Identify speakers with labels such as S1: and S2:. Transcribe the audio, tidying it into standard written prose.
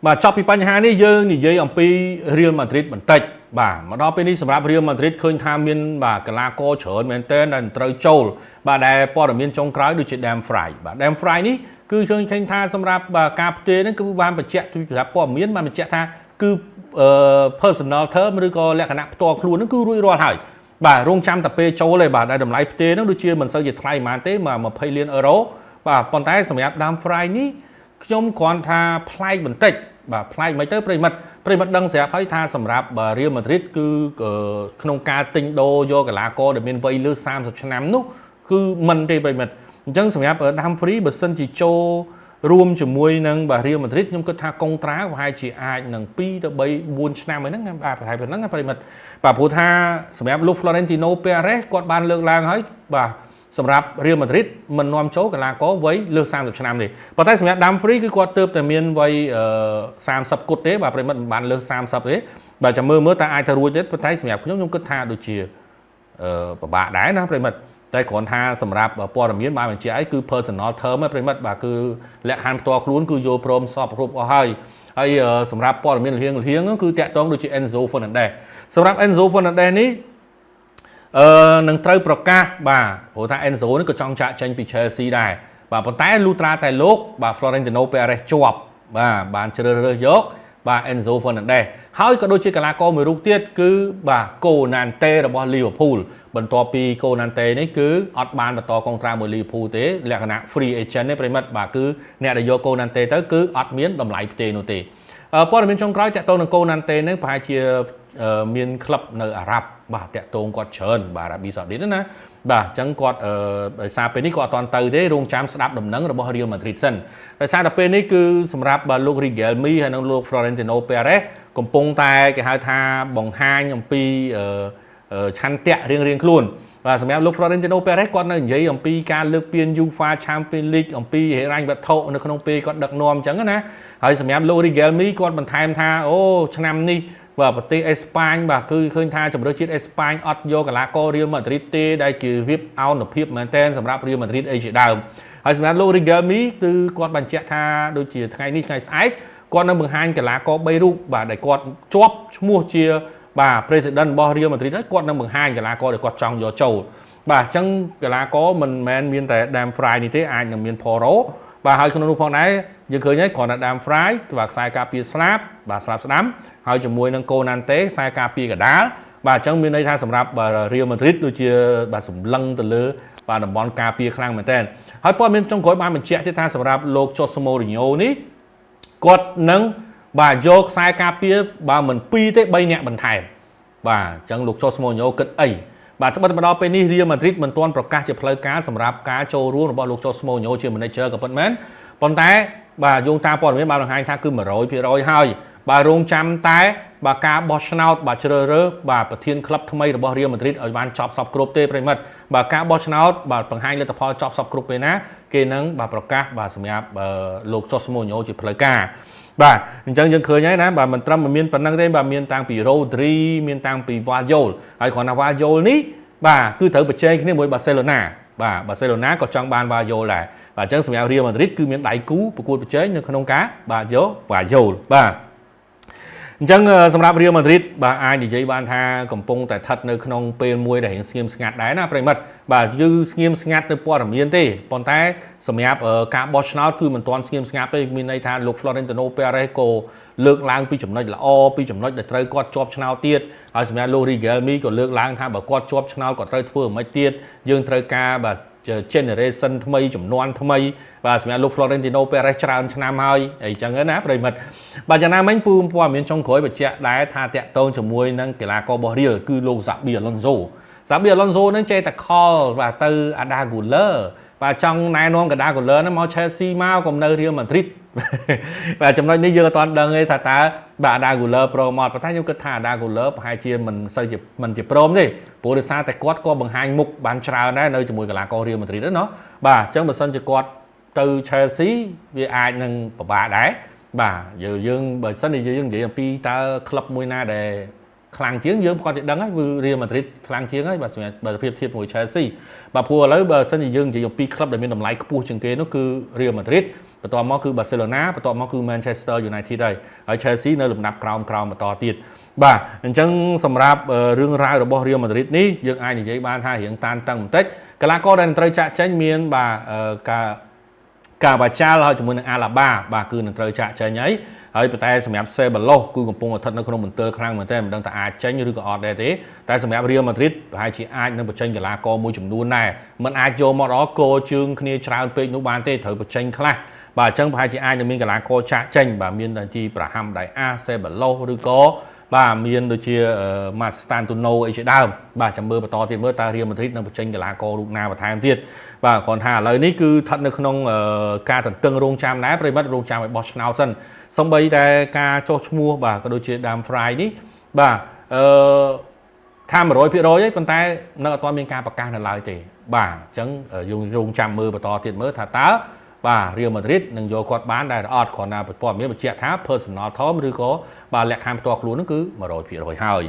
S1: mà chọc bịបញ្ហានេះយើងនិយាយអំពី Real Madrid បន្តិចបាទមកដល់ពេលនេះសម្រាប់ Real Madrid ឃើញថាមានបាទកីឡាករច្រើនមែនទែនដែលត្រូវចូលបាទដែលព័ត៌មានចុងក្រោយដូចជា Dumfries បាទ Dumfries នេះគឺឃើញថាសម្រាប់ការផ្ទេរហ្នឹងគឺបានបញ្ជាក់ពីសម្រាប់ព័ត៌មានបានបញ្ជាក់ថាគឺ personal term ឬក៏លក្ខណៈផ្ទាល់ខ្លួនហ្នឹងគឺរួចរាល់ហើយបាទរងចាំតែពេលចូលទេបាទដែលតម្លៃផ្ទេរហ្នឹងដូចជាមិនសូវជាថ្លៃប៉ុន្មានទេមក20 លានអឺរ៉ូបាទប៉ុន្តែសម្រាប់ Dumfries នេះខ្ញុំគ្រាន់ថាប្លែកបន្តិចបាទប្លែកមិនទៅប្រិមិត្តដឹងស្រាប់ហើយថាសម្រាប់ Real Madrid គឺក្នុងការទិញដូរយកកីឡាករដែលមានវ័យលើស30ឆ្នាំនោះគឺមិនទេប្រិមិត្តអញ្ចឹងសម្រាប់ Dumfries បើសិនជាចូលរួមជាមួយនឹងបាទ Real Madrid ខ្ញុំគិតថាកុងត្រាប្រហែលជាអាចនឹង2ទៅ3 4ឆ្នាំហ្នឹងបាទប្រហែលប៉ុណ្ណឹងប្រិមិត្តបាទព្រោះថាសម្រាប់លោក Florentino Perez គាត់បានលើកឡើងហើយបាទសម្រាប់ Real Madrid មិននាំចូលកីឡាករវ័យលើស30ឆ្នាំទេប៉ុន្តែសម្រាប់ Dumfries គឺគាត់ទើបតែមានវ័យ30គត់ទេបាទប្រិមិត្តមិនបានលើស30ទេបាទចាំមើលតើអាចទៅរួចទេប៉ុន្តែសម្រាប់ខ្ញុំគិតថាដូចជាពិបាកដែរណាប្រិមិត្តតែគ្រាន់ថាសម្រាប់ព័ត៌មានបានបញ្ជាក់ឲ្យគឺ personal term ហ្នឹងប្រិមិត្តបាទគឺលក្ខខណ្ឌផ្ទាល់ខ្លួនគឺយល់ព្រមសពគ្រប់អស់ហើយសម្រាប់ព័ត៌មានលៀងហ្នឹងគឺតាក់ទងដូចជា Enzo Fernandez សម្រាប់ Enzo Fernandez នេះនឹងត្រូវប្រកាសបាទព្រោះថា Enzo នេះក៏ចង់ចាក់ចេញពី Chelsea ដែរបាទប៉ុន្តែលូត្រាតែលោកបាទ Florentino Perez ជាប់បាទបានជ្រើសរើសយកបាទ Enzo Fernandez ហើយក៏ដូចជាកីឡាករមួយរូបទៀតគឺបាទ Konate របស់ Liverpool បន្ទាប់ពី Konate នេះគឺអត់បានបន្តកុងត្រាមួយ Liverpool ទេលក្ខណៈ free agent ទេប្រិមិត្តបាទគឺអ្នកដែលយក Konate ទៅគឺអត់មានតម្លៃផ្ទេរនោះទេព័ត៌មានចុងក្រោយតាក់ទងនឹង Konate នេះប្រហែលជាមានក្លឹបនៅអារ៉ាប់បាទតាក់ទងគាត់ច្រើនបាទអារ៉ាប៊ីសាអូឌីតណាបាទអញ្ចឹងគាត់ដោយសារពេលនេះគាត់អត់ទាន់ទៅទេរងចាំស្ដាប់ដំណឹងរបស់ Real Madrid សិនដោយសារតែពេលនេះគឺសម្រាប់លោក Riquelme ហើយនិងលោក Florentino Perez កំពុងតែគេហៅថាបង្ហាញអំពីឆន្ទៈរៀងខ្លួនបាទសម្រាប់លោក Florentino Perez គាត់នៅនិយាយអំពីការលើកពាន UEFA Champions League អំពីហិរញ្ញវត្ថុនៅក្នុងពេលគាត់ដឹកនាំអញ្ចឹងណាហើយសម្រាប់លោក Riquelme គាត់បន្ថែមថាអូឆ្នាំនេះបាទប្រទេសអេស្ប៉ាញបាទគឺឃើញថាជម្រើសជាតិអេស្ប៉ាញអត់យកកីឡាករ Real Madrid ទេដែលជារៀបអនុភាពមែនទែនសម្រាប់ Real Madrid អីជាដើមហើយសម្រាប់លោក Riquelme គឺគាត់បញ្ជាក់ថាដូចជាថ្ងៃនេះថ្ងៃស្អែកគាត់នឹងបង្ហាញកីឡាករ3រូបបាទដែលគាត់ជាប់ឈ្មោះជាបាទ President របស់ Real Madrid ហើយគាត់នឹងបង្ហាញកីឡាករដែលគាត់ចង់យកចូលបាទអញ្ចឹងកីឡាករមិនមែនមានតែ Dumfries នេះទេអាចនឹងមាន Porro បាទហើយក្នុងនោះផងដែរយើងឃើញហើយគ្រាន់តែ Dumfries បាទខ្សែការពារស្លាប់បាទស្លាប់ស្ដាំហើយជាមួយនឹង Konate ខ្សែការពារកដាលបាទអញ្ចឹងមានន័យថាសម្រាប់ Real Madrid ដូចជាបាទសម្លឹងទៅលើបាទតំបន់ការពារខ្លាំងមែនទែនហើយព័ត៌មានចុងក្រោយបានបញ្ជាក់ទៀតថាសម្រាប់លោក Jose Mourinho នេះគាត់នឹងបាទយកខ្សែការពារបើមិន2ទេ3នាក់បន្ថែមបាទអញ្ចឹងលោក Jose Mourinho គិតអីបាទត្បិតមកដល់ពេលនេះ Real Madrid មិនទាន់ប្រកាសជាផ្លូវការសម្រាប់ការចូលរួមរបស់លោក Jose Mourinho ជា manager ក៏ពិតមែនប៉ុន្តែបាទយោងតាមព័ត៌មានបានបង្ហាញថាគឺ 100% ហើយបាទរងចាំតែបាទការបោះឆ្នោតបាទជ្រើសរើសបាទប្រធានក្លឹបថ្មីរបស់ Real Madrid ឲ្យបានចប់សពគ្រប់ទេប្រិមិត្តបាទការបោះឆ្នោតបាទបង្ហាញលទ្ធផលចប់សពគ្រប់ពេលណាគេនឹងបាទប្រកាសបាទសម្រាប់លោក Jose Mourinho ជាផ្លូវការបាទអញ្ចឹងយើងឃើញហើយណាបាទមិនត្រឹមមានប៉ុណ្្នឹងទេបាទមានតាំងពី Rodri មានតាំងពី Vajol ហើយគ្រាន់តែ Vajol នេះបាទគឺត្រូវប្រជែងគ្នាមួយ Barcelona បាទ Barcelona ក៏ចង់បាន Vajol ដែរបាទអញ្ចឹងសម្រាប់ Real Madrid គឺមានដៃគូប្រកួតប្រជែងនៅក្នុងការបាទយក Vajol បាទអញ្ចឹងសម្រាប់ Real Madrid បាទអាចនិយាយបានថាកំពុងតែស្ថិតនៅក្នុងពេលមួយដែលរៀងស្ងៀមស្ងាត់ដែរណាប្រិមិត្តបាទគឺស្ងៀមស្ងាត់នៅព័ត៌មានទេប៉ុន្តែសម្រាប់ការបោះឆ្នោតគឺមិនទាន់ស្ងៀមស្ងាត់ទេមានន័យថាលោក Florentino Perez ក៏លើកឡើងពីចំណុចល្អពីចំណុចដែលត្រូវគាត់ជាប់ឆ្នោតទៀតហើយសម្រាប់លោក Riquelme ក៏លើកឡើងថាបើគាត់ជាប់ឆ្នោតគាត់ត្រូវធ្វើអ្វីទៀតយើងត្រូវការបាទ generation ថ្មីចំនួនថ្មីបាទសម្រាប់លោក Florentino Perez ច្រើនឆ្នាំហើយអីចឹងណាប្រិមិត្តបាទយ៉ាងណាមិញពូព័ត៌មានចុងក្រោយបញ្ជាក់ដែរថាតាក់ទងជាមួយនឹងកីឡាកររបស់ Real គឺលោក Xabi Alonso នឹងចេះតែខលបាទទៅ Arda Güler បាទចង់ណែនាំ Arda Güler ហ្នឹងមក Chelsea មកកុំនៅ Real Madrid បាទចំណុចនេះយើងអត់ទាន់ដឹងទេថាតើបាទ Arda Güler ប្រមមកប៉ុន្តែខ្ញុំគិតថា Arda Güler ប្រហែលជាមិនសូវជាមិនជាព្រមទេព្រោះដោយសារតែគាត់ក៏បង្ហាញមុខបានច្រើនដែរនៅជាមួយកីឡាករ Real Madrid ណាបាទអញ្ចឹងបើសិនជាគាត់ទៅ Chelsea វាអាចនឹងពិបាកដែរបាទយើងបើសិនជាយើងនិយាយអំពីតើក្លឹបមួយណាដែលខ្លាំងជាងយើងគាត់จะដឹងហើយគឺ Real Madrid ខ្លាំងជាងហើយបាទសម្រាប់បើប្រៀបធៀបជាមួយ Chelsea បាទព្រោះឥឡូវបើសិនជាយើងនិយាយអំពីក្លឹបដែលមានតម្លៃខ្ពស់ជាងគេនោះគឺ Real Madrid បន្ទាប់មកគឺ Barcelona បន្ទាប់មកគឺ Manchester United ហើយ Chelsea នៅលំដាប់ក្រោមបន្តទៀតបាទអញ្ចឹងសម្រាប់រឿងរ៉ាវរបស់ Real Madrid នេះយើងអាចនិយាយបានថារៀងតានតឹងបន្តិចកីឡាករដែលត្រូវចាក់ចេញមានបាទការបាចាល់ហើយជាមួយនឹង Alaba បាទគឺនឹងត្រូវចាក់ចេញហើយប៉ុន្តែសម្រាប់ Ceballos គឺកំពុងស្ថិតនៅក្នុងមន្ទិលខ្លាំងមែនទែនមិនដឹងថាអាចចេញឬក៏អត់ដែរទេតែសម្រាប់ Real Madrid ប្រហែលជាអាចនឹងបញ្ចេញកីឡាករមួយចំនួនដែរមិនអាចយកមកដល់គោជើងគ្នាច្រើនពេកនោះបានទេត្រូវបញ្ចេញខ្លះបាទអញ្ចឹងប្រហែលជាអាចនឹងមានកីឡាករចាក់ចេញបាទមានដូចជា Brahim Diaz Ceballos ឬក៏បាទមានដូចជា Mastantuono អីជាដើមបាទចាំមើលបន្តទៀតមើលតើ Real Madrid នឹងបញ្ចេញកីឡាកររូបណាបន្ថែមទៀតបាទគ្រាន់ថាឥឡូវនេះគឺស្ថិតនៅក្នុងការទន្ទឹងរង់ចាំដែរប្រិមិត្តរង់ចាំឲ្យបោះឆ្នោតសិនសូម្បីតែការចុះឈ្មោះបាទក៏ដូចជា Dam Fry នេះបាទថា 100% ទេប៉ុន្តែនៅអត់ទាន់មានការប្រកាសនៅឡើយទេបាទអញ្ចឹងយើងរង់ចាំមើលបន្តទៀតមើលថាតើបាទ Real Madrid នឹងយកគាត់បានដែរឬអត់គ្រាន់តែព័ត៌មានបញ្ជាក់ថា personal term ឬក៏បាទលក្ខខណ្ឌផ្ទាល់ខ្លួនហ្នឹងគឺ 100% ហើយ